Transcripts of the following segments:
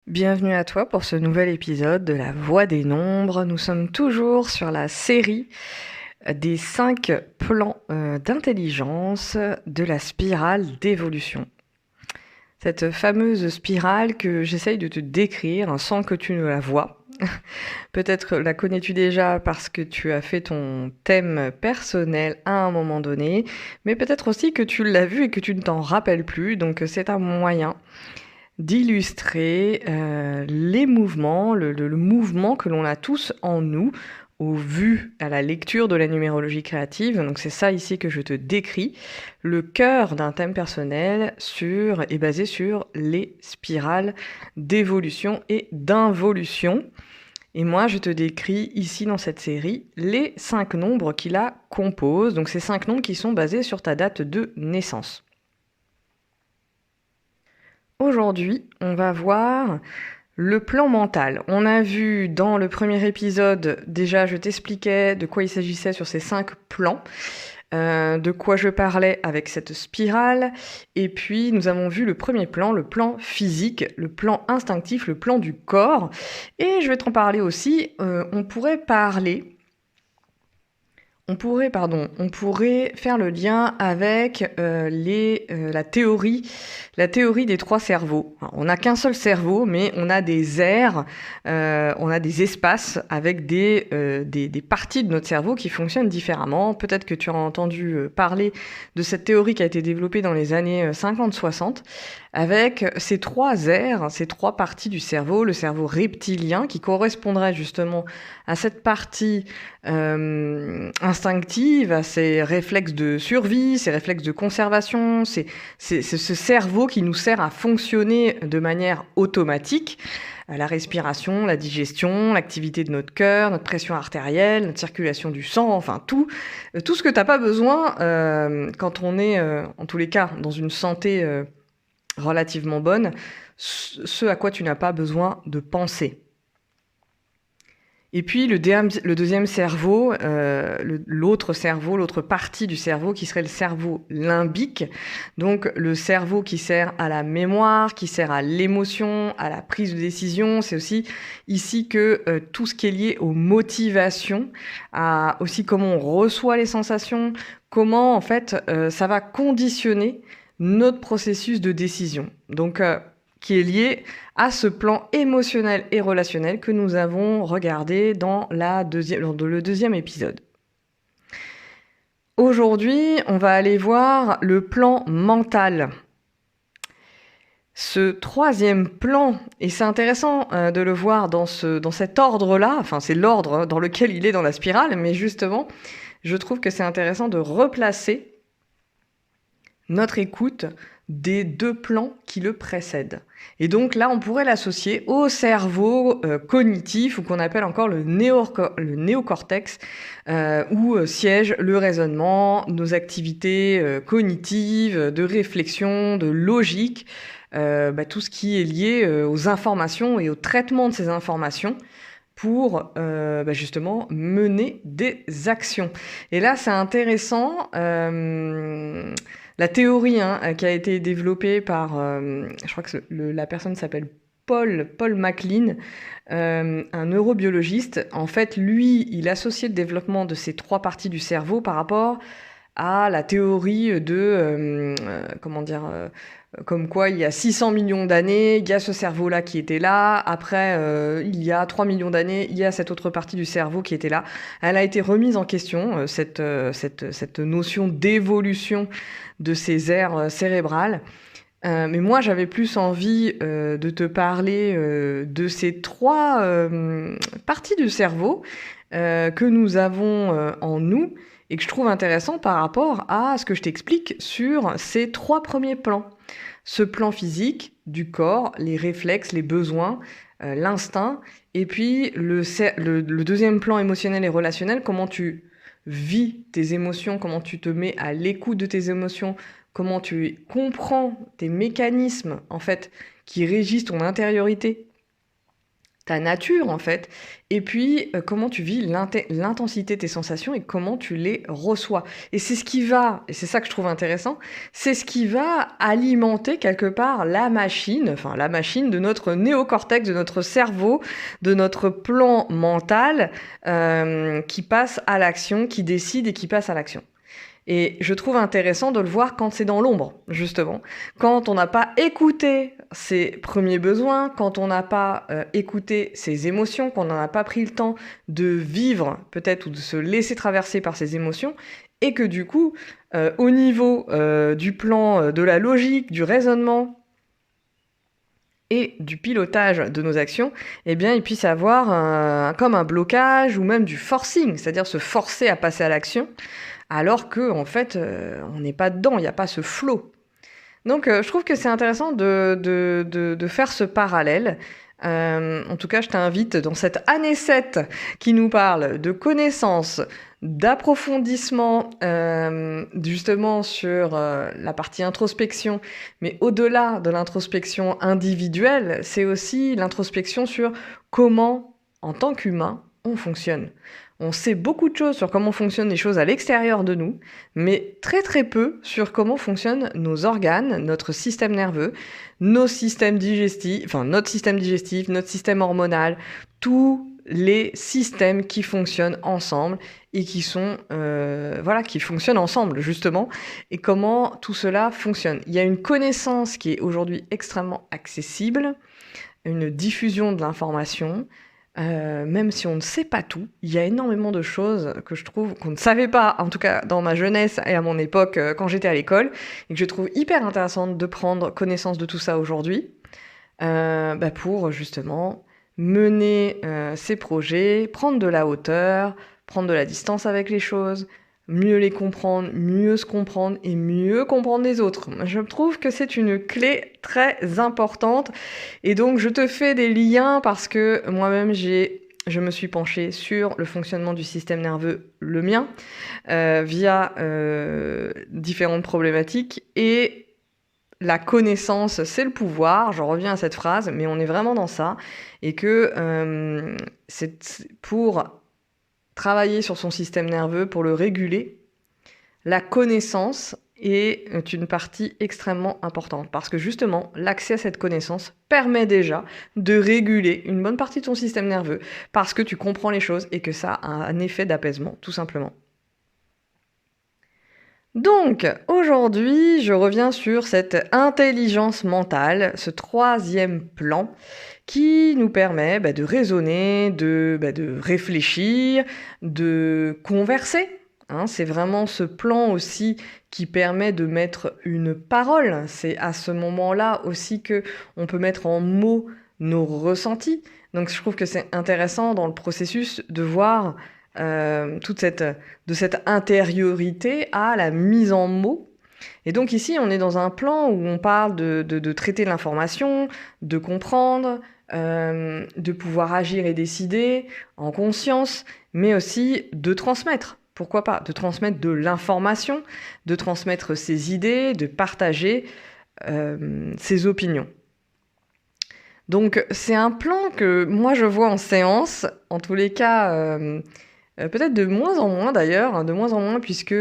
Bienvenue à toi pour ce nouvel épisode de La Voix des Nombres. Nous sommes toujours sur la série des 5 plans d'intelligence de la spirale d'évolution. Cette fameuse spirale que j'essaye de te décrire sans que tu ne la vois. Peut-être la connais-tu déjà parce que tu as fait ton thème personnel à un moment donné, mais peut-être aussi que tu l'as vu et que tu ne t'en rappelles plus, donc c'est un moyen d'illustrer les mouvements, le mouvement que l'on a tous en nous au vu à la lecture de la numérologie créative. Donc c'est ça ici que je te décris. Le cœur d'un thème personnel est basé sur les spirales d'évolution et d'involution. Et moi, je te décris ici dans cette série les 5 nombres qui la composent. Donc ces 5 nombres qui sont basés sur ta date de naissance. Aujourd'hui, on va voir le plan mental. On a vu dans le premier épisode, déjà je t'expliquais de quoi il s'agissait sur ces 5 plans, de quoi je parlais avec cette spirale, et puis nous avons vu le premier plan, le plan physique, le plan instinctif, le plan du corps, et je vais t'en parler aussi. On pourrait faire le lien avec la théorie des 3 cerveaux. Alors, on n'a qu'un seul cerveau, mais on a des aires, on a des espaces avec des parties de notre cerveau qui fonctionnent différemment. Peut-être que tu as entendu parler de cette théorie qui a été développée dans les années 50-60, avec ces 3 aires, ces 3 parties du cerveau. Le cerveau reptilien qui correspondrait justement à cette partie instinctive, à ses réflexes de survie, ses réflexes de conservation, c'est ce cerveau qui nous sert à fonctionner de manière automatique, la respiration, la digestion, l'activité de notre cœur, notre pression artérielle, notre circulation du sang, enfin tout ce que t'as pas besoin quand on est, en tous les cas, dans une santé relativement bonne, ce à quoi tu n'as pas besoin de penser. Et puis le deuxième cerveau, l'autre partie du cerveau qui serait le cerveau limbique, donc le cerveau qui sert à la mémoire, qui sert à l'émotion, à la prise de décision. C'est aussi ici que tout ce qui est lié aux motivations, à aussi comment on reçoit les sensations, comment en fait ça va conditionner notre processus de décision. Donc qui est lié à ce plan émotionnel et relationnel que nous avons regardé dans le deuxième épisode. Aujourd'hui, on va aller voir le plan mental. Ce troisième plan, et c'est intéressant de le voir dans cet ordre-là, enfin c'est l'ordre dans lequel il est dans la spirale, mais justement, je trouve que c'est intéressant de replacer notre écoute des 2 plans qui le précèdent. Et donc là, on pourrait l'associer au cerveau cognitif, ou qu'on appelle encore le néocortex, où siège le raisonnement, nos activités cognitives, de réflexion, de logique, tout ce qui est lié aux informations et au traitement de ces informations pour justement mener des actions. Et là, c'est intéressant. La théorie qui a été développée par, je crois que la personne s'appelle Paul MacLean, un neurobiologiste. En fait, lui, il associait le développement de ces 3 parties du cerveau par rapport à la théorie comme quoi il y a 600 millions d'années, il y a ce cerveau-là qui était là, après il y a 3 millions d'années, il y a cette autre partie du cerveau qui était là. Elle a été remise en question, cette notion d'évolution de ces aires cérébrales. Mais moi, j'avais plus envie de te parler de ces 3 parties du cerveau que nous avons en nous et que je trouve intéressant par rapport à ce que je t'explique sur ces 3 premiers plans. Ce plan physique du corps, les réflexes, les besoins, l'instinct, et puis le deuxième plan émotionnel et relationnel, comment tu vis tes émotions, comment tu te mets à l'écoute de tes émotions, comment tu comprends tes mécanismes en fait qui régissent ton intériorité ta nature en fait, et puis comment tu vis l'intensité de tes sensations et comment tu les reçois. Et c'est ce qui va, et c'est ça que je trouve intéressant, c'est ce qui va alimenter quelque part la machine de notre néocortex, de notre cerveau, de notre plan mental qui passe à l'action, qui décide et qui passe à l'action. Et je trouve intéressant de le voir quand c'est dans l'ombre, justement. Quand on n'a pas écouté ses premiers besoins, quand on n'a pas écouté ses émotions, qu'on n'en a pas pris le temps de vivre, peut-être, ou de se laisser traverser par ses émotions, et que du coup, au niveau du plan de la logique, du raisonnement, et du pilotage de nos actions, eh bien, il puisse y avoir comme un blocage ou même du forcing, c'est-à-dire se forcer à passer à l'action, alors que en fait, on n'est pas dedans, il n'y a pas ce flow. Donc, je trouve que c'est intéressant de faire ce parallèle. En tout cas, je t'invite dans cette année 7 qui nous parle de connaissances, d'approfondissement justement sur la partie introspection, mais au-delà de l'introspection individuelle, c'est aussi l'introspection sur comment, en tant qu'humain, on fonctionne. On sait beaucoup de choses sur comment fonctionnent les choses à l'extérieur de nous, mais très très peu sur comment fonctionnent nos organes, notre système nerveux, nos systèmes digestifs, enfin notre système digestif, notre système hormonal, tous les systèmes qui fonctionnent ensemble et qui sont qui fonctionnent ensemble justement, et comment tout cela fonctionne. Il y a une connaissance qui est aujourd'hui extrêmement accessible, une diffusion de l'information. Même si on ne sait pas tout, il y a énormément de choses que je trouve qu'on ne savait pas, en tout cas dans ma jeunesse et à mon époque quand j'étais à l'école, et que je trouve hyper intéressante de prendre connaissance de tout ça aujourd'hui, pour justement mener ses projets, prendre de la hauteur, prendre de la distance avec les choses, mieux les comprendre, mieux se comprendre et mieux comprendre les autres. Je trouve que c'est une clé très importante, et donc je te fais des liens parce que moi-même je me suis penchée sur le fonctionnement du système nerveux, le mien, via différentes problématiques, et la connaissance, c'est le pouvoir. J'en reviens à cette phrase, mais on est vraiment dans ça, et que c'est pour travailler sur son système nerveux, pour le réguler, la connaissance est une partie extrêmement importante, parce que justement, l'accès à cette connaissance permet déjà de réguler une bonne partie de ton système nerveux, parce que tu comprends les choses et que ça a un effet d'apaisement, tout simplement. Donc, aujourd'hui, je reviens sur cette intelligence mentale, ce troisième plan qui nous permet de raisonner, de réfléchir, de converser. C'est vraiment ce plan aussi qui permet de mettre une parole. C'est à ce moment-là aussi que on peut mettre en mots nos ressentis. Donc, je trouve que c'est intéressant dans le processus de voir de cette intériorité à la mise en mots. Et donc ici, on est dans un plan où on parle de traiter l'information, de comprendre, de pouvoir agir et décider en conscience, mais aussi de transmettre. Pourquoi pas? De transmettre de l'information, de transmettre ses idées, de partager ses opinions. Donc c'est un plan que moi je vois en séance, en tous les cas peut-être de moins en moins d'ailleurs, de moins en moins, puisque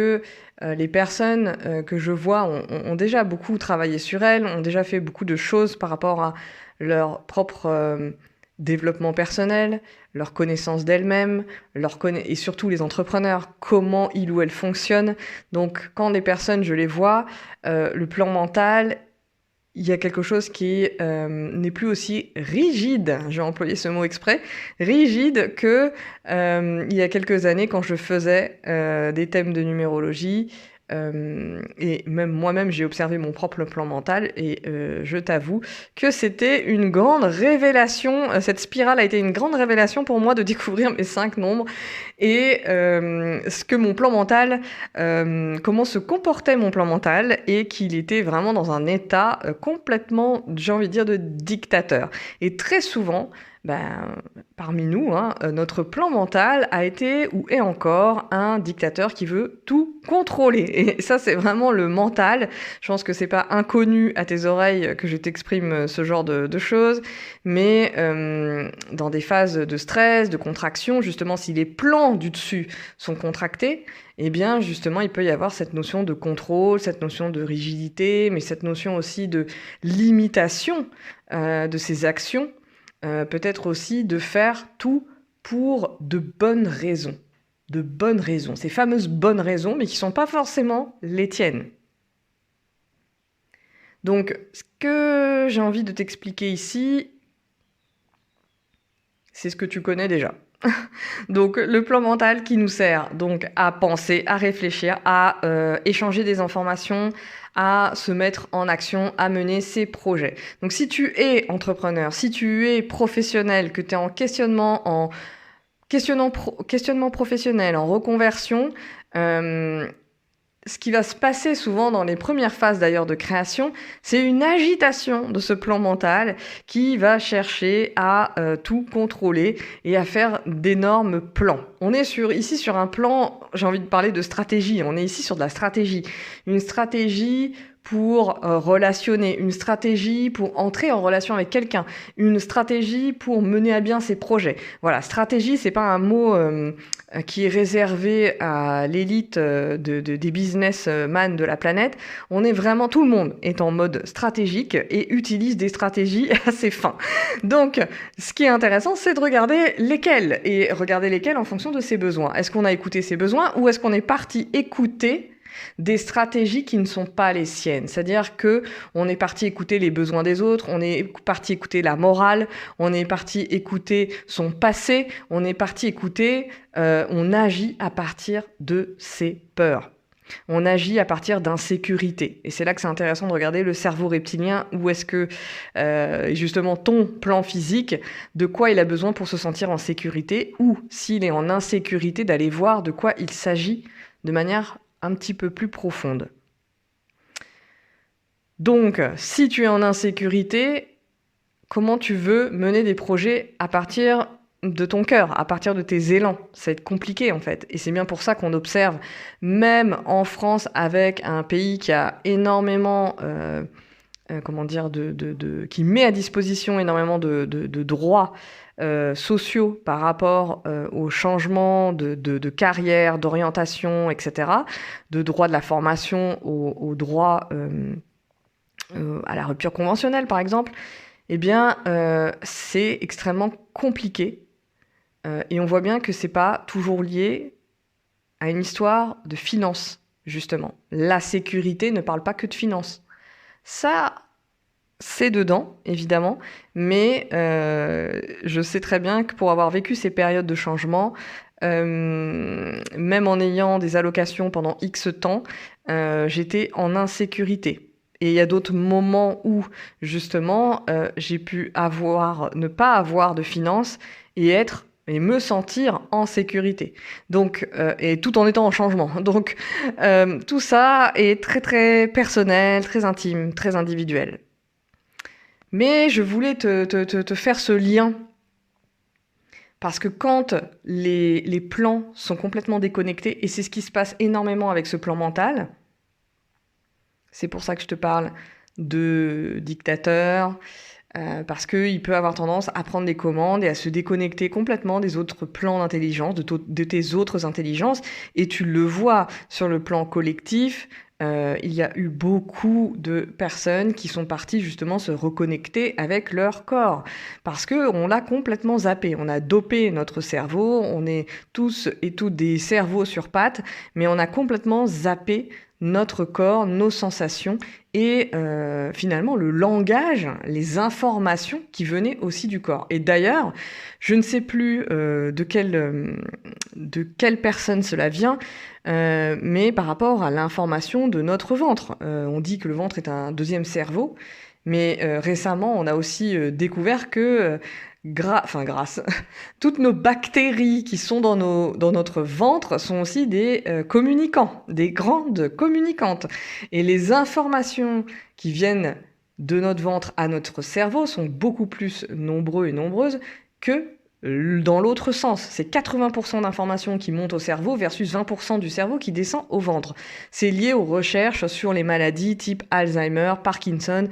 les personnes que je vois ont déjà beaucoup travaillé sur elles, ont déjà fait beaucoup de choses par rapport à leur propre développement personnel, leur connaissance d'elles-mêmes, et surtout les entrepreneurs, comment ils ou elles fonctionnent. Donc quand des personnes, je les vois, le plan mental, il y a quelque chose qui n'est plus aussi rigide, j'ai employé ce mot exprès, rigide que il y a quelques années quand je faisais des thèmes de numérologie, et même moi-même j'ai observé mon propre plan mental, et je t'avoue que c'était une grande révélation. Cette spirale a été une grande révélation pour moi de découvrir mes 5 nombres et ce que mon plan mental, comment se comportait mon plan mental, et qu'il était vraiment dans un état complètement, j'ai envie de dire, de dictateur. Et très souvent, parmi nous, hein, notre plan mental a été ou est encore un dictateur qui veut tout contrôler. Et ça, c'est vraiment le mental. Je pense que c'est pas inconnu à tes oreilles que je t'exprime ce genre de choses, mais dans des phases de stress, de contraction, justement, si les plans du dessus sont contractés, eh bien, justement, il peut y avoir cette notion de contrôle, cette notion de rigidité, mais cette notion aussi de limitation de ses actions. Peut-être aussi de faire tout pour de bonnes raisons. De bonnes raisons. Ces fameuses bonnes raisons, mais qui ne sont pas forcément les tiennes. Donc, ce que j'ai envie de t'expliquer ici, c'est ce que tu connais déjà. Donc, le plan mental qui nous sert donc à penser, à réfléchir, à échanger des informations, à se mettre en action, à mener ses projets. Donc, si tu es entrepreneur, si tu es professionnel, que tu es en questionnement professionnel, en reconversion, ce qui va se passer souvent dans les premières phases d'ailleurs de création, c'est une agitation de ce plan mental qui va chercher à tout contrôler et à faire d'énormes plans. On est ici sur un plan, j'ai envie de parler de stratégie, on est ici sur de la stratégie. Une stratégie pour relationner, une stratégie pour entrer en relation avec quelqu'un, une stratégie pour mener à bien ses projets. Voilà, stratégie, c'est pas un mot qui est réservé à l'élite des businessmen de la planète. On est vraiment, tout le monde est en mode stratégique et utilise des stratégies à ses fins. Donc, ce qui est intéressant, c'est de regarder lesquels, et regarder lesquels en fonction de ses besoins. Est-ce qu'on a écouté ses besoins ou est-ce qu'on est parti écouter des stratégies qui ne sont pas les siennes. C'est-à-dire que on est parti écouter les besoins des autres, on est parti écouter la morale, on est parti écouter son passé, on est parti écouter, on agit à partir de ses peurs. On agit à partir d'insécurité. Et c'est là que c'est intéressant de regarder le cerveau reptilien, où est-ce que, justement, ton plan physique, de quoi il a besoin pour se sentir en sécurité, ou s'il est en insécurité, d'aller voir de quoi il s'agit de manière un petit peu plus profonde. Donc, si tu es en insécurité, comment tu veux mener des projets à partir de ton cœur, à partir de tes élans? Ça va être compliqué en fait. Et c'est bien pour ça qu'on observe, même en France, avec un pays qui a énormément, qui met à disposition énormément de droits sociaux par rapport au changement de carrière, d'orientation, etc., de droit de la formation au droit à la rupture conventionnelle, par exemple, eh bien, c'est extrêmement compliqué. Et on voit bien que c'est pas toujours lié à une histoire de finances, justement. La sécurité ne parle pas que de finances. Ça, c'est dedans, évidemment, mais je sais très bien que pour avoir vécu ces périodes de changement, même en ayant des allocations pendant X temps, j'étais en insécurité. Et il y a d'autres moments où, justement, j'ai pu ne pas avoir de finances et me sentir en sécurité. Donc, et tout en étant en changement. Donc, tout ça est très, très personnel, très intime, très individuel. Mais je voulais te faire ce lien. Parce que quand les plans sont complètement déconnectés, et c'est ce qui se passe énormément avec ce plan mental, c'est pour ça que je te parle de dictateur, parce qu'il peut avoir tendance à prendre des commandes et à se déconnecter complètement des autres plans d'intelligence, de tes autres intelligences. Et tu le vois sur le plan collectif, il y a eu beaucoup de personnes qui sont parties justement se reconnecter avec leur corps. Parce qu'on l'a complètement zappé. On a dopé notre cerveau, on est tous et toutes des cerveaux sur pattes, mais on a complètement zappé notre corps, nos sensations et finalement le langage, les informations qui venaient aussi du corps. Et d'ailleurs, je ne sais plus de quelle personne cela vient, mais par rapport à l'information de notre ventre. On dit que le ventre est un deuxième cerveau, mais récemment, on a aussi découvert que toutes nos bactéries qui sont dans notre ventre sont aussi des communicants, des grandes communicantes. Et les informations qui viennent de notre ventre à notre cerveau sont beaucoup plus nombreuses et nombreuses que dans l'autre sens. C'est 80% d'informations qui montent au cerveau versus 20% du cerveau qui descend au ventre. C'est lié aux recherches sur les maladies type Alzheimer, Parkinson,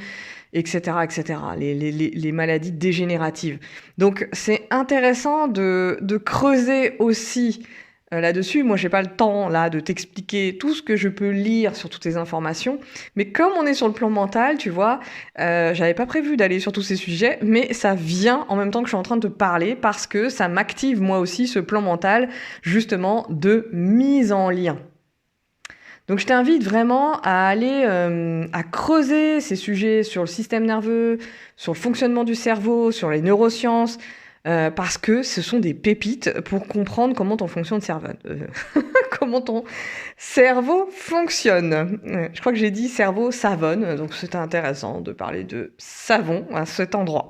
etc., etc., les maladies dégénératives. Donc c'est intéressant de creuser aussi là-dessus. Moi, j'ai pas le temps là de t'expliquer tout ce que je peux lire sur toutes ces informations, mais comme on est sur le plan mental, tu vois, j'avais pas prévu d'aller sur tous ces sujets, mais ça vient en même temps que je suis en train de te parler parce que ça m'active moi aussi ce plan mental justement de mise en lien. Donc je t'invite vraiment à aller à creuser ces sujets sur le système nerveux, sur le fonctionnement du cerveau, sur les neurosciences, parce que ce sont des pépites pour comprendre comment comment ton cerveau fonctionne. Je crois que j'ai dit cerveau savonne, donc c'était intéressant de parler de savon à cet endroit.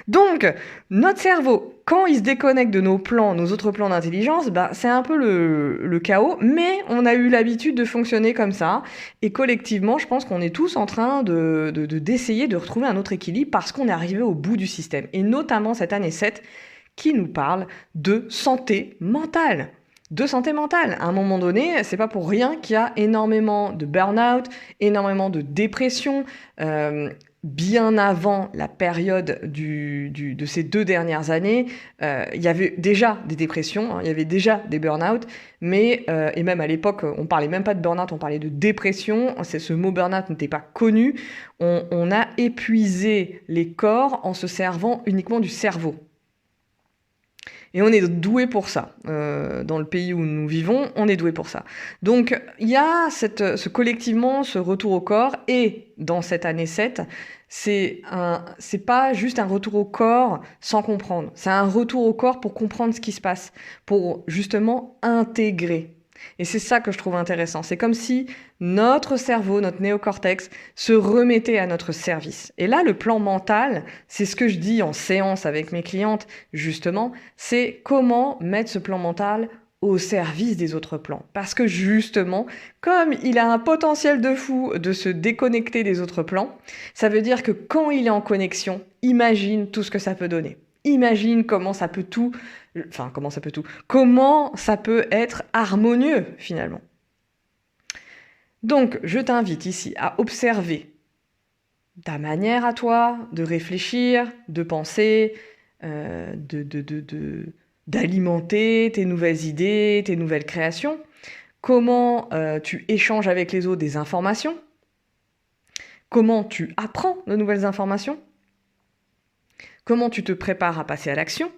Donc, notre cerveau, quand il se déconnecte de nos autres plans d'intelligence, c'est un peu le chaos, mais on a eu l'habitude de fonctionner comme ça. Et collectivement, je pense qu'on est tous en train d'essayer de retrouver un autre équilibre parce qu'on est arrivé au bout du système. Et notamment cette année 7 qui nous parle de santé mentale. De santé mentale. À un moment donné, c'est pas pour rien qu'il y a énormément de burn-out, énormément de dépression, bien avant la période de ces 2 dernières années, il y avait déjà des dépressions, il y avait déjà des burn-out, mais et même à l'époque, on parlait même pas de burn-out, on parlait de dépression. Ce mot burn-out n'était pas connu. On a épuisé les corps en se servant uniquement du cerveau. Et on est doué pour ça. Dans le pays où nous vivons, on est doué pour ça. Donc, il y a collectivement ce retour au corps. Et dans cette année 7, c'est pas juste un retour au corps sans comprendre. C'est un retour au corps pour comprendre ce qui se passe, pour justement intégrer. Et c'est ça que je trouve intéressant. C'est comme si notre cerveau, notre néocortex, se remettait à notre service. Et là, le plan mental, c'est ce que je dis en séance avec mes clientes, justement, c'est comment mettre ce plan mental au service des autres plans. Parce que justement, comme il a un potentiel de fou de se déconnecter des autres plans, ça veut dire que quand il est en connexion, imagine tout ce que ça peut donner. Imagine comment ça peut être harmonieux finalement. Donc, je t'invite ici à observer ta manière à toi de réfléchir, de penser, d'alimenter tes nouvelles idées, tes nouvelles créations. Comment tu échanges avec les autres des informations. Comment tu apprends de nouvelles informations. Comment tu te prépares à passer à l'action.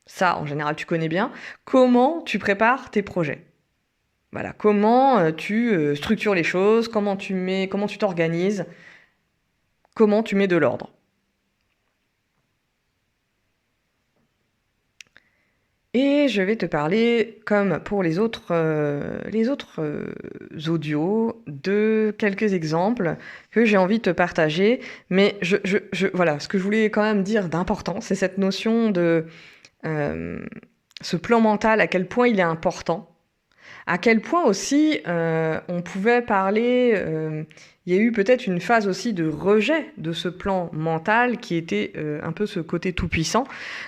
Ça, en général, tu connais bien. Comment tu prépares tes projets. Voilà, comment tu structures les choses, comment tu t'organises, comment tu mets de l'ordre. Et je vais te parler, comme pour les autres audios, de quelques exemples que j'ai envie de te partager. Mais voilà, ce que je voulais quand même dire d'important, c'est cette notion de ce plan mental, à quel point il est important. À quel point aussi on pouvait parler, il y a eu peut-être une phase aussi de rejet de ce plan mental qui était un peu ce côté tout-puissant.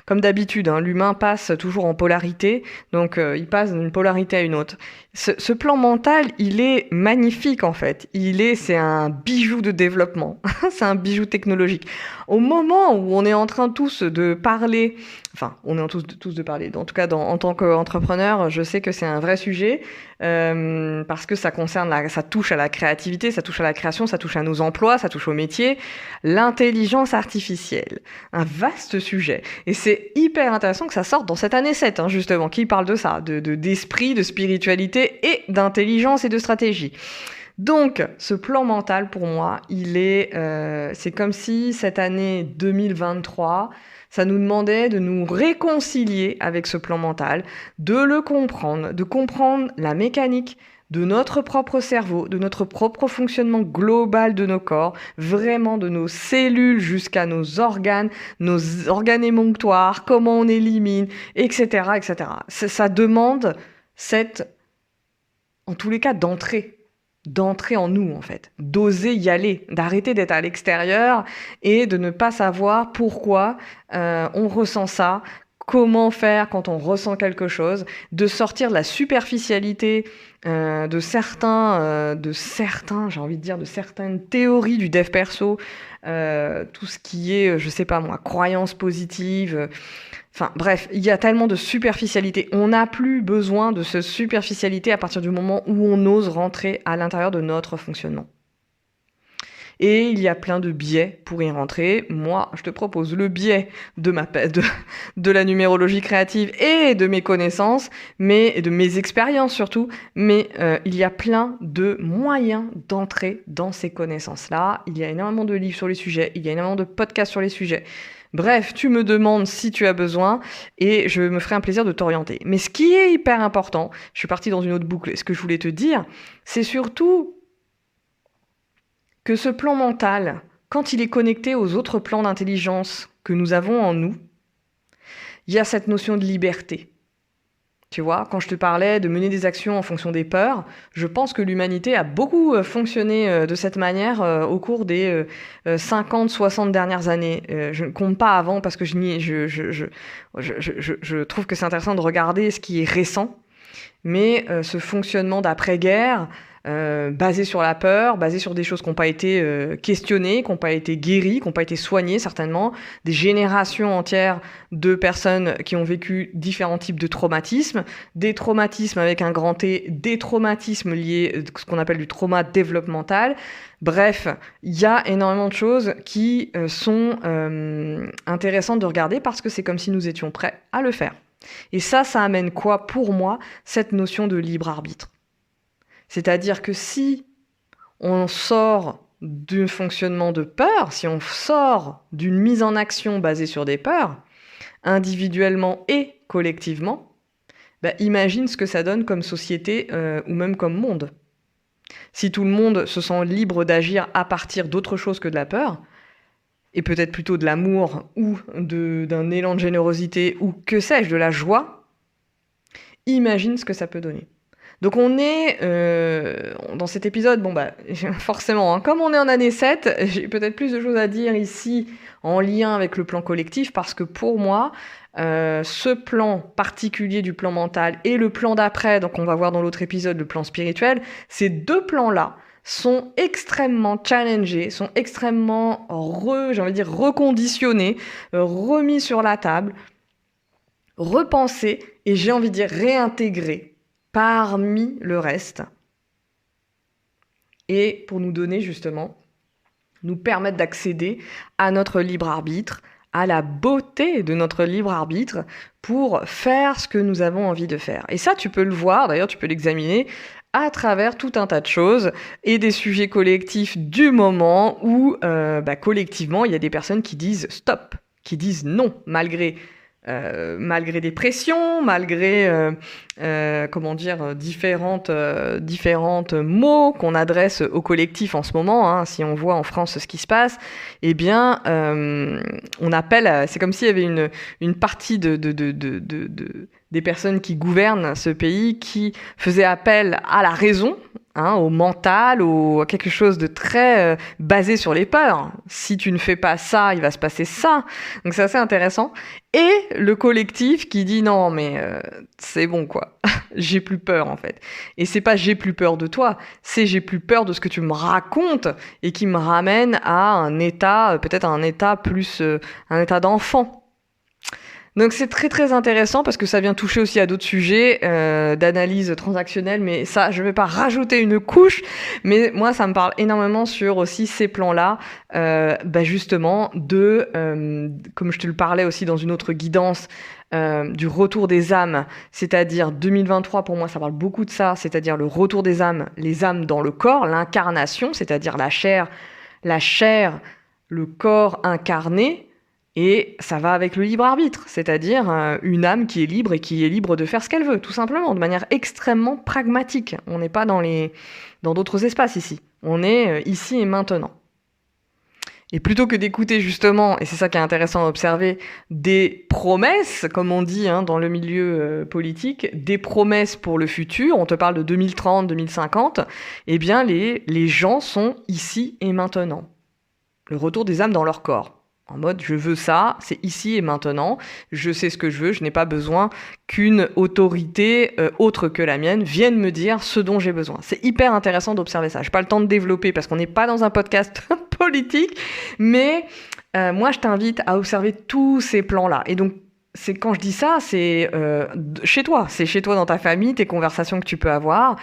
Comme d'habitude, l'humain passe toujours en polarité, donc il passe d'une polarité à une autre. Ce plan mental, il est magnifique en fait. C'est un bijou de développement, c'est un bijou technologique. Au moment où on est en train tous de parler, on est en tous de parler, en tout cas en tant qu'entrepreneur, je sais que c'est un vrai sujet, parce que ça touche à la créativité, ça touche à la création, ça touche à nos emplois, ça touche au métier. L'intelligence artificielle, un vaste sujet. Et c'est hyper intéressant que ça sorte dans cette année 7, justement, qui parle de ça, d'esprit, de spiritualité et d'intelligence et de stratégie. Donc, ce plan mental, pour moi, c'est comme si cette année 2023, ça nous demandait de nous réconcilier avec ce plan mental, de le comprendre, de comprendre la mécanique de notre propre cerveau, de notre propre fonctionnement global de nos corps, vraiment de nos cellules jusqu'à nos organes émonctoires, comment on élimine, etc., etc. Ça demande en tous les cas, d'entrer en nous, en fait, d'oser y aller, d'arrêter d'être à l'extérieur et de ne pas savoir pourquoi on ressent ça, comment faire quand on ressent quelque chose, de sortir de la superficialité de certaines théories du dev perso, tout ce qui est, je sais pas moi, croyances positives. Enfin bref, il y a tellement de superficialité. On n'a plus besoin de cette superficialité à partir du moment où on ose rentrer à l'intérieur de notre fonctionnement. Et il y a plein de biais pour y rentrer. Moi, je te propose le biais de la numérologie créative et de mes connaissances, et de mes expériences surtout. Mais il y a plein de moyens d'entrer dans ces connaissances-là. Il y a énormément de livres sur les sujets, il y a énormément de podcasts sur les sujets. Bref, tu me demandes si tu as besoin et je me ferai un plaisir de t'orienter. Mais ce qui est hyper important, je suis partie dans une autre boucle, et ce que je voulais te dire, c'est surtout que ce plan mental, quand il est connecté aux autres plans d'intelligence que nous avons en nous, il y a cette notion de liberté. Tu vois, quand je te parlais de mener des actions en fonction des peurs, je pense que l'humanité a beaucoup fonctionné de cette manière au cours des 50, 60 dernières années. Je ne compte pas avant parce que je trouve que c'est intéressant de regarder ce qui est récent. Mais ce fonctionnement d'après-guerre, basé sur la peur, basé sur des choses qui n'ont pas été questionnées, qui n'ont pas été guéries, qui n'ont pas été soignées certainement, des générations entières de personnes qui ont vécu différents types de traumatismes, des traumatismes avec un grand T, des traumatismes liés à ce qu'on appelle du trauma développemental. Bref, il y a énormément de choses qui sont intéressantes de regarder parce que c'est comme si nous étions prêts à le faire. Et ça amène quoi pour moi? Cette notion de libre arbitre. C'est-à-dire que si on sort d'un fonctionnement de peur, si on sort d'une mise en action basée sur des peurs, individuellement et collectivement, imagine ce que ça donne comme société ou même comme monde. Si tout le monde se sent libre d'agir à partir d'autre chose que de la peur, et peut-être plutôt de l'amour ou d'un élan de générosité ou que sais-je, de la joie, imagine ce que ça peut donner. Donc on est dans cet épisode, forcément, comme on est en année 7, j'ai peut-être plus de choses à dire ici en lien avec le plan collectif parce que pour moi, ce plan particulier du plan mental et le plan d'après, donc on va voir dans l'autre épisode le plan spirituel, ces deux plans-là sont extrêmement challengés, sont extrêmement reconditionnés, remis sur la table, repensés et j'ai envie de dire réintégrés parmi le reste. Et pour nous donner justement, nous permettre d'accéder à notre libre arbitre, à la beauté de notre libre arbitre pour faire ce que nous avons envie de faire. Et ça, tu peux le voir, d'ailleurs tu peux l'examiner à travers tout un tas de choses et des sujets collectifs du moment où collectivement, il y a des personnes qui disent stop, qui disent non, malgré des pressions, malgré différentes mots qu'on adresse au collectif en ce moment, si on voit en France ce qui se passe, on appelle, c'est comme s'il y avait une partie des personnes qui gouvernent ce pays qui faisait appel à la raison, au mental, à quelque chose de très basé sur les peurs. Si tu ne fais pas ça, il va se passer ça. Donc c'est assez intéressant. Et le collectif qui dit non, mais c'est bon quoi. J'ai plus peur en fait. Et c'est pas j'ai plus peur de toi, c'est j'ai plus peur de ce que tu me racontes et qui me ramène à un état, peut-être un état plus un état d'enfant. Donc c'est très très intéressant parce que ça vient toucher aussi à d'autres sujets d'analyse transactionnelle, mais ça je vais pas rajouter une couche, mais moi ça me parle énormément sur aussi ces plans-là, justement comme je te le parlais aussi dans une autre guidance, du retour des âmes, c'est-à-dire 2023 pour moi ça parle beaucoup de ça, c'est-à-dire le retour des âmes, les âmes dans le corps, l'incarnation, c'est-à-dire la chair, le corps incarné. Et ça va avec le libre arbitre, c'est-à-dire une âme qui est libre et qui est libre de faire ce qu'elle veut, tout simplement, de manière extrêmement pragmatique. On n'est pas dans d'autres espaces ici. On est ici et maintenant. Et plutôt que d'écouter justement, et c'est ça qui est intéressant à observer, des promesses, comme on dit dans le milieu politique, des promesses pour le futur, on te parle de 2030, 2050, les gens sont ici et maintenant. Le retour des âmes dans leur corps. En mode, je veux ça, c'est ici et maintenant, je sais ce que je veux, je n'ai pas besoin qu'une autorité autre que la mienne vienne me dire ce dont j'ai besoin. C'est hyper intéressant d'observer ça. Je n'ai pas le temps de développer parce qu'on n'est pas dans un podcast politique, mais moi je t'invite à observer tous ces plans-là. Et donc, quand je dis ça, c'est chez toi, dans ta famille, tes conversations que tu peux avoir.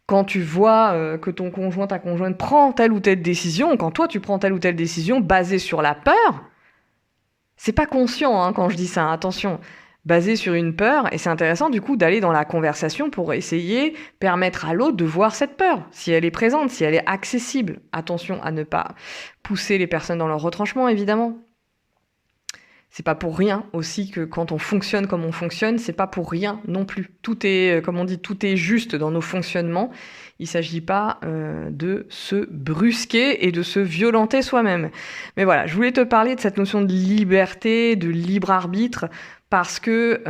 Quand tu vois que ton conjoint, ta conjointe prend telle ou telle décision, quand toi tu prends telle ou telle décision basée sur la peur, c'est pas conscient quand je dis ça, attention, basée sur une peur, et c'est intéressant du coup d'aller dans la conversation pour essayer permettre à l'autre de voir cette peur, si elle est présente, si elle est accessible. Attention à ne pas pousser les personnes dans leur retranchement, évidemment. C'est pas pour rien aussi que quand on fonctionne comme on fonctionne, c'est pas pour rien non plus. Tout est, comme on dit, tout est juste dans nos fonctionnements. Il s'agit pas de se brusquer et de se violenter soi-même. Mais voilà, je voulais te parler de cette notion de liberté, de libre arbitre, parce que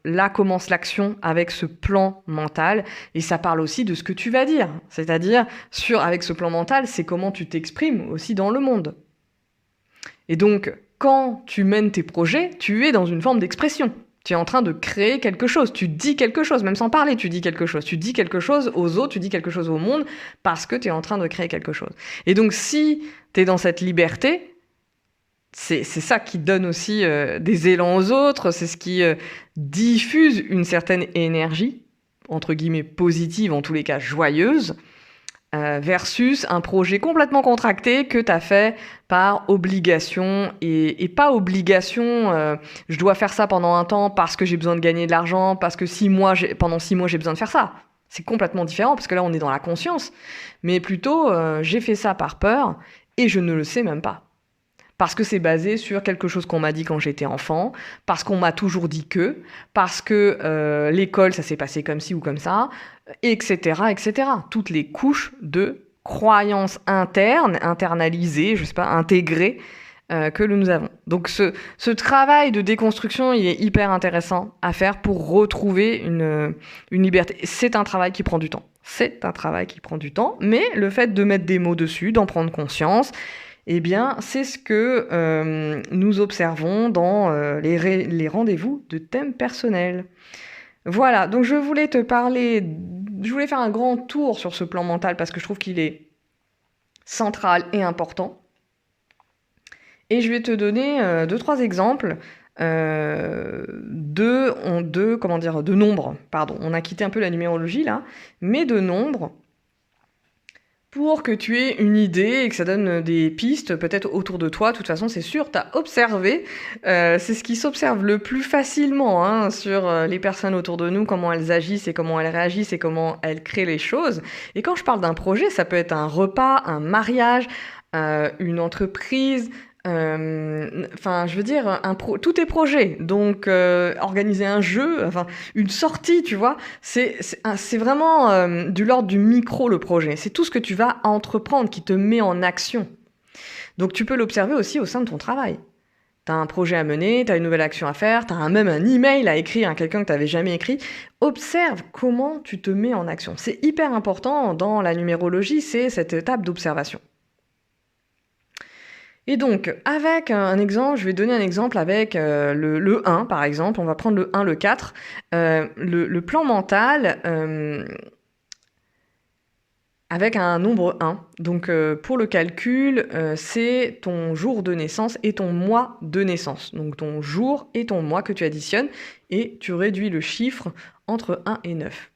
là commence l'action avec ce plan mental, et ça parle aussi de ce que tu vas dire. C'est-à-dire, avec ce plan mental, c'est comment tu t'exprimes aussi dans le monde. Et donc, quand tu mènes tes projets, tu es dans une forme d'expression. Tu es en train de créer quelque chose. Tu dis quelque chose, même sans parler, tu dis quelque chose. Tu dis quelque chose aux autres, tu dis quelque chose au monde, parce que tu es en train de créer quelque chose. Et donc, si tu es dans cette liberté, c'est ça qui donne aussi des élans aux autres, c'est ce qui diffuse une certaine énergie, entre guillemets positive, en tous les cas joyeuse, versus un projet complètement contracté que tu as fait par obligation, et pas obligation, je dois faire ça pendant un temps parce que j'ai besoin de gagner de l'argent, parce que pendant 6 mois j'ai besoin de faire ça. C'est complètement différent parce que là on est dans la conscience, mais plutôt j'ai fait ça par peur et je ne le sais même pas. Parce que c'est basé sur quelque chose qu'on m'a dit quand j'étais enfant, parce qu'on m'a toujours dit parce que l'école, ça s'est passé comme ci ou comme ça, etc., etc. Toutes les couches de croyances internes, internalisées, je sais pas, intégrées, que nous avons. Donc ce travail de déconstruction, il est hyper intéressant à faire pour retrouver une liberté. C'est un travail qui prend du temps. Mais le fait de mettre des mots dessus, d'en prendre conscience, eh bien, c'est ce que nous observons dans les rendez-vous de thèmes personnels. Voilà, donc je voulais faire un grand tour sur ce plan mental parce que je trouve qu'il est central et important. Et je vais te donner 2-3 exemples de nombres. Pardon, on a quitté un peu la numérologie là, mais de nombres, pour que tu aies une idée et que ça donne des pistes peut-être autour de toi. De toute façon, c'est sûr, tu as observé. C'est ce qui s'observe le plus facilement sur les personnes autour de nous, comment elles agissent et comment elles réagissent et comment elles créent les choses. Et quand je parle d'un projet, ça peut être un repas, un mariage, une entreprise... je veux dire, tout est projet. Donc, organiser un jeu, une sortie, tu vois, c'est vraiment de l'ordre du micro, le projet. C'est tout ce que tu vas entreprendre qui te met en action. Donc, tu peux l'observer aussi au sein de ton travail. T'as un projet à mener, t'as une nouvelle action à faire, t'as même un email à écrire à quelqu'un que t'avais jamais écrit. Observe comment tu te mets en action. C'est hyper important dans la numérologie, c'est cette étape d'observation. Et donc, avec un exemple, je vais donner un exemple avec le 1, par exemple. On va prendre le 1, le 4. Le plan mental avec un nombre 1. Donc, pour le calcul, c'est ton jour de naissance et ton mois de naissance. Donc, ton jour et ton mois que tu additionnes et tu réduis le chiffre entre 1 et 9.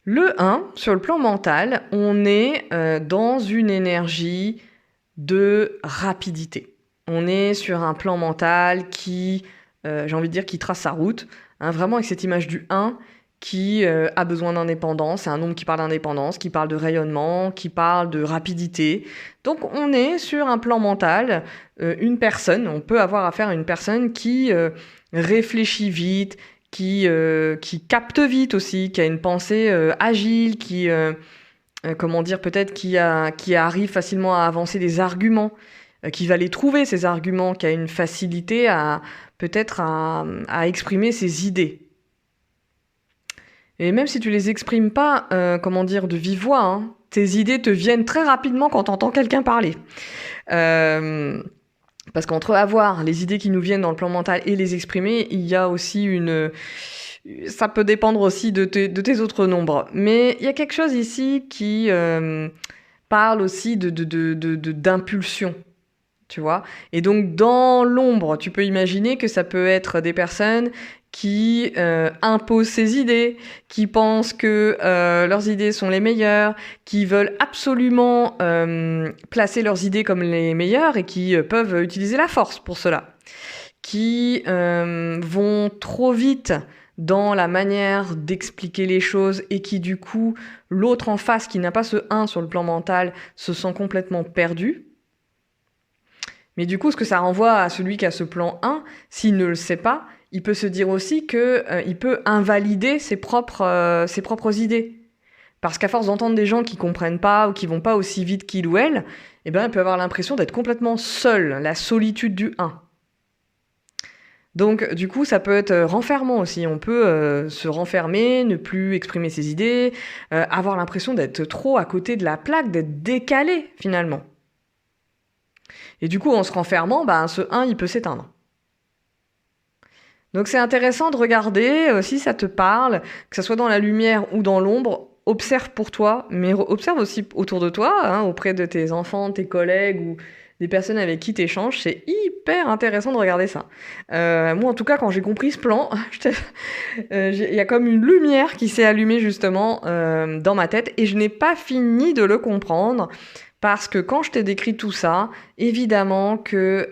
Le 1, sur le plan mental, on est dans une énergie de rapidité. On est sur un plan mental qui, j'ai envie de dire, qui trace sa route, vraiment avec cette image du 1 qui a besoin d'indépendance. C'est un nombre qui parle d'indépendance, qui parle de rayonnement, qui parle de rapidité. Donc on est sur un plan mental, une personne, on peut avoir affaire à une personne qui réfléchit vite, qui capte vite aussi, qui a une pensée agile, peut-être qui arrive facilement à avancer des arguments, qui va les trouver ces arguments, qui a une facilité à exprimer ses idées. Et même si tu les exprimes pas, de vive voix, tes idées te viennent très rapidement quand tu entends quelqu'un parler. Parce qu'entre avoir les idées qui nous viennent dans le plan mental et les exprimer, il y a aussi ça peut dépendre aussi de tes autres nombres. Mais il y a quelque chose ici qui parle aussi d'impulsion. Tu vois. Et donc, dans l'ombre, tu peux imaginer que ça peut être des personnes qui imposent ces idées, qui pensent que leurs idées sont les meilleures, qui veulent absolument placer leurs idées comme les meilleures et qui peuvent utiliser la force pour cela, qui vont trop vite dans la manière d'expliquer les choses et qui, du coup, l'autre en face, qui n'a pas ce 1 sur le plan mental, se sent complètement perdu. Mais du coup, ce que ça renvoie à celui qui a ce plan 1, s'il ne le sait pas, il peut se dire aussi qu'il peut invalider ses propres idées. Parce qu'à force d'entendre des gens qui comprennent pas ou qui vont pas aussi vite qu'il ou elle, il peut avoir l'impression d'être complètement seul, la solitude du 1. Donc, du coup, ça peut être renfermant aussi. On peut se renfermer, ne plus exprimer ses idées, avoir l'impression d'être trop à côté de la plaque, d'être décalé, finalement. Et du coup, en se renfermant, ce 1, il peut s'éteindre. Donc, c'est intéressant de regarder si ça te parle, que ce soit dans la lumière ou dans l'ombre. Observe pour toi, mais observe aussi autour de toi, auprès de tes enfants, tes collègues ou des personnes avec qui tu échanges. C'est hyper intéressant de regarder ça. Moi, en tout cas, quand j'ai compris ce plan, il y a comme une lumière qui s'est allumée justement dans ma tête et je n'ai pas fini de le comprendre. Parce que quand je t'ai décrit tout ça, évidemment que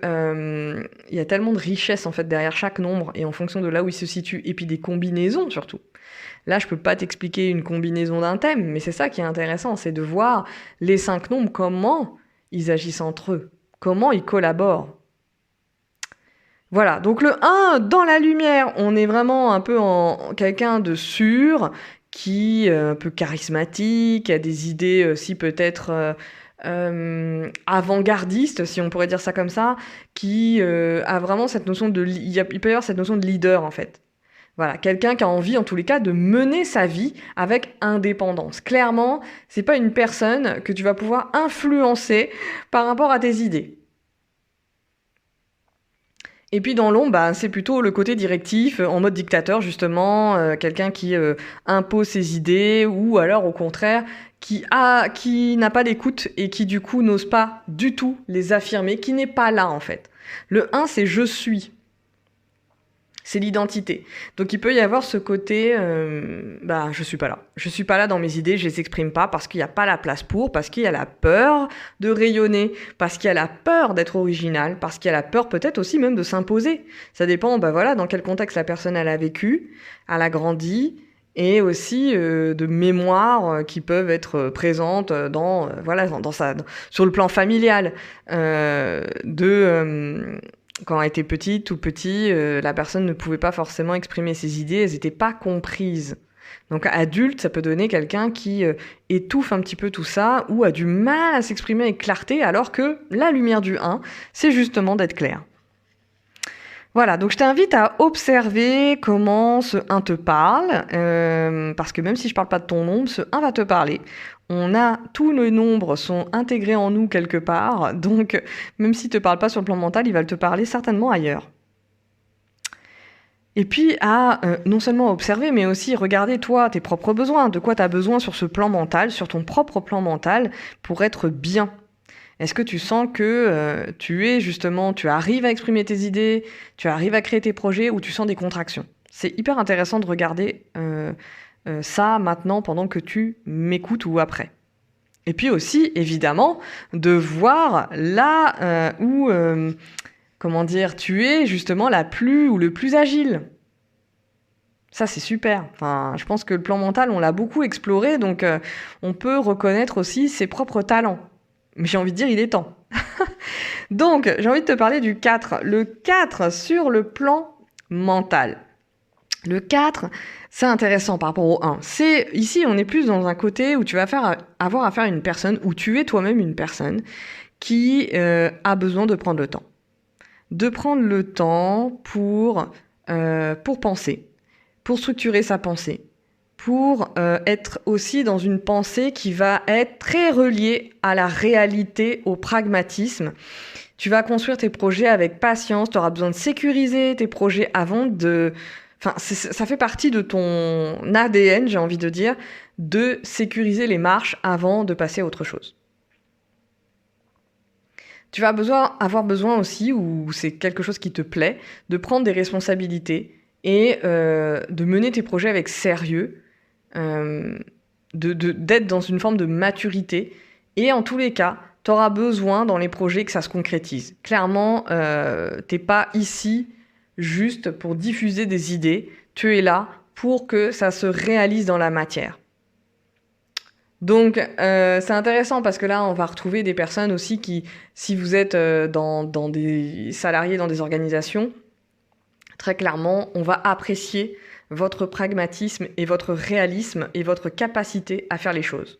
y a tellement de richesse en fait derrière chaque nombre et en fonction de là où il se situe, et puis des combinaisons surtout. Là, je peux pas t'expliquer une combinaison d'un thème, mais c'est ça qui est intéressant, c'est de voir les 5 nombres, comment ils agissent entre eux, comment ils collaborent. Voilà, donc le 1, dans la lumière, on est vraiment un peu en quelqu'un de sûr, qui est un peu charismatique, a des idées aussi peut-être avant-gardiste, si on pourrait dire ça comme ça, qui a vraiment cette notion il peut y avoir cette notion de leader en fait. Voilà, quelqu'un qui a envie en tous les cas de mener sa vie avec indépendance. Clairement, c'est pas une personne que tu vas pouvoir influencer par rapport à tes idées. Et puis dans l'ombre, c'est plutôt le côté directif, en mode dictateur justement, quelqu'un qui impose ses idées, ou alors au contraire, qui n'a pas d'écoute et qui du coup n'ose pas du tout les affirmer, qui n'est pas là en fait. Le 1, c'est je suis. C'est l'identité. Donc il peut y avoir ce côté, je suis pas là. Je suis pas là dans mes idées, je les exprime pas parce qu'il n'y a pas la place pour, parce qu'il y a la peur de rayonner, parce qu'il y a la peur d'être original, parce qu'il y a la peur peut-être aussi même de s'imposer. Ça dépend, dans quel contexte la personne elle a vécu, elle a grandi, et aussi de mémoires qui peuvent être présentes sur le plan familial, quand elle était petite ou petit, la personne ne pouvait pas forcément exprimer ses idées, elles n'étaient pas comprises. Donc adulte, ça peut donner quelqu'un qui étouffe un petit peu tout ça ou a du mal à s'exprimer avec clarté, alors que la lumière du 1, c'est justement d'être clair. Voilà, donc je t'invite à observer comment ce 1 te parle, parce que même si je parle pas de ton nombre, ce 1 va te parler. Tous nos nombres sont intégrés en nous quelque part, donc même s'il te parle pas sur le plan mental, il va te parler certainement ailleurs. Et puis à non seulement observer, mais aussi regarder toi, tes propres besoins, de quoi tu as besoin sur ce plan mental, sur ton propre plan mental, pour être bien. Est-ce que tu sens que tu arrives à exprimer tes idées, tu arrives à créer tes projets, ou tu sens des contractions? C'est hyper intéressant de regarder ça maintenant pendant que tu m'écoutes ou après. Et puis aussi, évidemment, de voir là où tu es justement la plus ou le plus agile. Ça, c'est super. Enfin, je pense que le plan mental, on l'a beaucoup exploré, donc on peut reconnaître aussi ses propres talents. Mais j'ai envie de dire, il est temps. Donc, j'ai envie de te parler du 4. Le 4 sur le plan mental. Le 4, c'est intéressant par rapport au 1. Ici, on est plus dans un côté où tu vas avoir affaire à une personne, où tu es toi-même une personne qui a besoin de prendre le temps. De prendre le temps pour penser, pour structurer sa pensée, pour être aussi dans une pensée qui va être très reliée à la réalité, au pragmatisme. Tu vas construire tes projets avec patience, tu auras besoin de sécuriser tes projets avant de... Enfin, ça fait partie de ton ADN, j'ai envie de dire, de sécuriser les marches avant de passer à autre chose. Tu vas avoir besoin aussi, ou c'est quelque chose qui te plaît, de prendre des responsabilités et de mener tes projets avec sérieux, d'être dans une forme de maturité. Et en tous les cas, tu auras besoin dans les projets que ça se concrétise. Clairement, t'es pas ici juste pour diffuser des idées, tu es là pour que ça se réalise dans la matière. Donc, c'est intéressant parce que là, on va retrouver des personnes aussi qui, si vous êtes dans des salariés, dans des organisations, très clairement, on va apprécier votre pragmatisme et votre réalisme et votre capacité à faire les choses.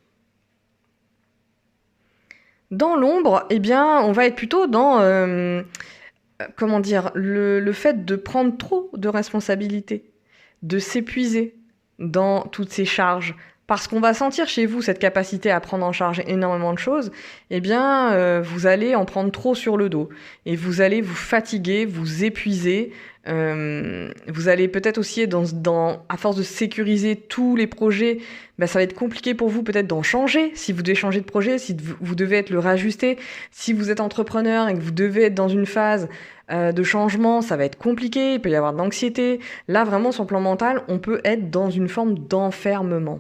Dans l'ombre, eh bien, on va être plutôt dans, le fait de prendre trop de responsabilités, de s'épuiser dans toutes ces charges. Parce qu'on va sentir chez vous cette capacité à prendre en charge énormément de choses, eh bien, vous allez en prendre trop sur le dos. Et vous allez vous fatiguer, vous épuiser. Vous allez peut-être aussi, à force de sécuriser tous les projets, ça va être compliqué pour vous peut-être d'en changer. Si vous devez changer de projet, si vous devez être le rajuster. Si vous êtes entrepreneur et que vous devez être dans une phase de changement, ça va être compliqué. Il peut y avoir de l'anxiété. Là, vraiment, sur le plan mental, on peut être dans une forme d'enfermement.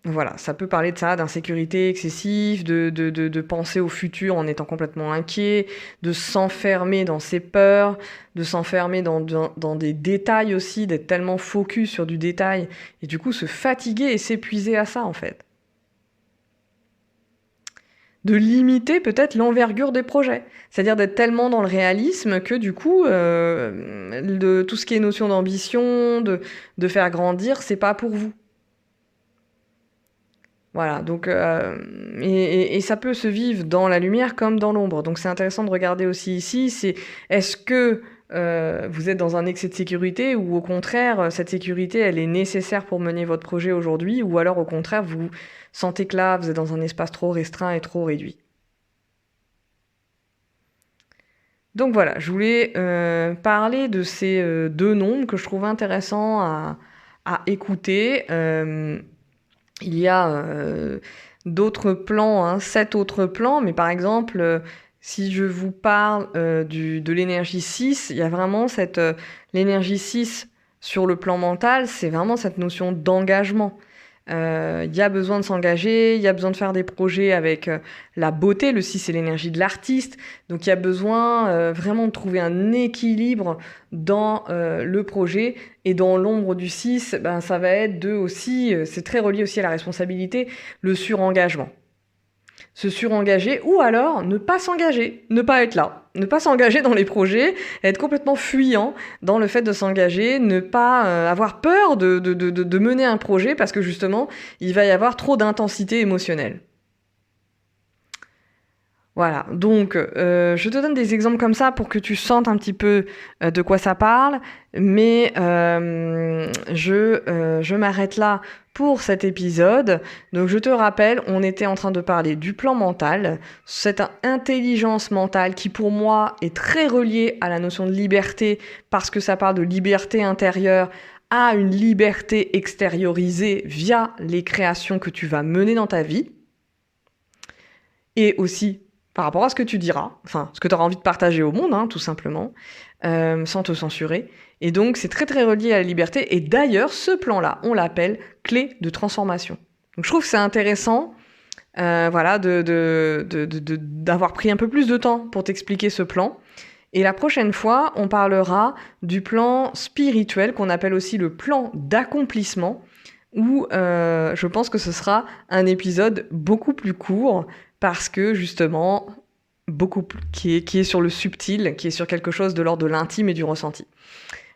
Voilà, ça peut parler de ça, d'insécurité excessive, de penser au futur en étant complètement inquiet, de s'enfermer dans ses peurs, de s'enfermer dans des détails aussi, d'être tellement focus sur du détail, et du coup se fatiguer et s'épuiser à ça en fait. De limiter peut-être l'envergure des projets. C'est-à-dire d'être tellement dans le réalisme que du coup, de tout ce qui est notion d'ambition, de faire grandir, c'est pas pour vous. Voilà, donc et ça peut se vivre dans la lumière comme dans l'ombre. Donc c'est intéressant de regarder aussi ici, est-ce que vous êtes dans un excès de sécurité ou au contraire, cette sécurité, elle est nécessaire pour mener votre projet aujourd'hui ou alors au contraire, vous sentez que là, vous êtes dans un espace trop restreint et trop réduit. Donc voilà, je voulais parler de ces deux nombres que je trouve intéressants à écouter. Il y a d'autres plans, 7 autres plans, mais par exemple, si je vous parle de l'énergie 6, il y a vraiment l'énergie 6 sur le plan mental, c'est vraiment cette notion d'engagement. Il y a besoin de s'engager, il y a besoin de faire des projets avec la beauté. Le 6, c'est l'énergie de l'artiste. Donc il y a besoin vraiment de trouver un équilibre dans le projet. Et dans l'ombre du 6, ça va être aussi, c'est très relié aussi à la responsabilité, le surengagement. Se surengager ou alors ne pas s'engager, ne pas être là, ne pas s'engager dans les projets, être complètement fuyant dans le fait de s'engager, ne pas avoir peur de mener un projet parce que justement, il va y avoir trop d'intensité émotionnelle. Voilà, donc je te donne des exemples comme ça pour que tu sentes un petit peu de quoi ça parle, mais je m'arrête là pour cet épisode. Donc je te rappelle, on était en train de parler du plan mental, cette intelligence mentale qui pour moi est très reliée à la notion de liberté parce que ça parle de liberté intérieure à une liberté extériorisée via les créations que tu vas mener dans ta vie et aussi par rapport à ce que tu diras, enfin, ce que tu auras envie de partager au monde, tout simplement, sans te censurer. Et donc, c'est très, très relié à la liberté. Et d'ailleurs, ce plan-là, on l'appelle clé de transformation. Donc, je trouve que c'est intéressant, d'avoir pris un peu plus de temps pour t'expliquer ce plan. Et la prochaine fois, on parlera du plan spirituel, qu'on appelle aussi le plan d'accomplissement, où je pense que ce sera un épisode beaucoup plus court, parce que justement, qui est sur le subtil, qui est sur quelque chose de l'ordre de l'intime et du ressenti.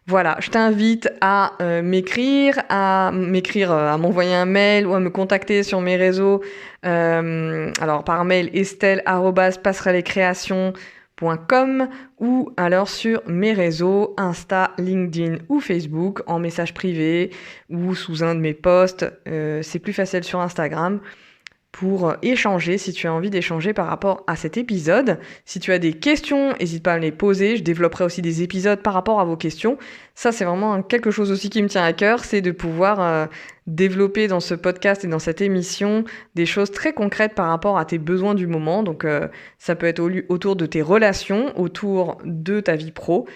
Voilà, je t'invite à m'écrire, à m'envoyer un mail ou à me contacter sur mes réseaux. Alors par mail, estelle@passerellecreation.com ou alors sur mes réseaux Insta, LinkedIn ou Facebook en message privé ou sous un de mes posts. C'est plus facile sur Instagram pour échanger si tu as envie d'échanger par rapport à cet épisode. Si tu as des questions, n'hésite pas à me les poser. Je développerai aussi des épisodes par rapport à vos questions. Ça, c'est vraiment quelque chose aussi qui me tient à cœur, c'est de pouvoir développer dans ce podcast et dans cette émission des choses très concrètes par rapport à tes besoins du moment. Donc, ça peut être autour de tes relations, autour de ta vie pro,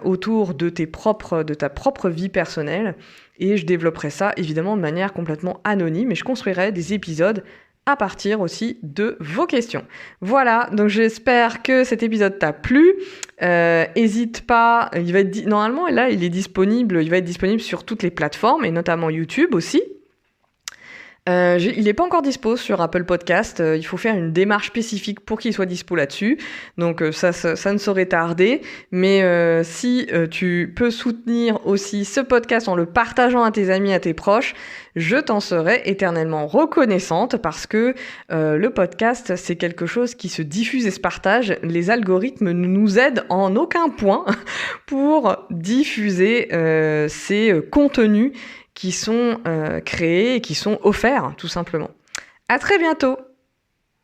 autour de ta propre vie personnelle. Et je développerai ça évidemment de manière complètement anonyme et je construirai des épisodes à partir aussi de vos questions. Voilà, donc j'espère que cet épisode t'a plu. Hésite pas, normalement là il va être disponible sur toutes les plateformes et notamment YouTube aussi. Il n'est pas encore dispo sur Apple Podcast. Il faut faire une démarche spécifique pour qu'il soit dispo là-dessus. Donc ça ne saurait tarder. Mais si tu peux soutenir aussi ce podcast en le partageant à tes amis, à tes proches, je t'en serai éternellement reconnaissante parce que le podcast, c'est quelque chose qui se diffuse et se partage. Les algorithmes ne nous aident en aucun point pour diffuser ces contenus qui sont créés et qui sont offerts, tout simplement. À très bientôt!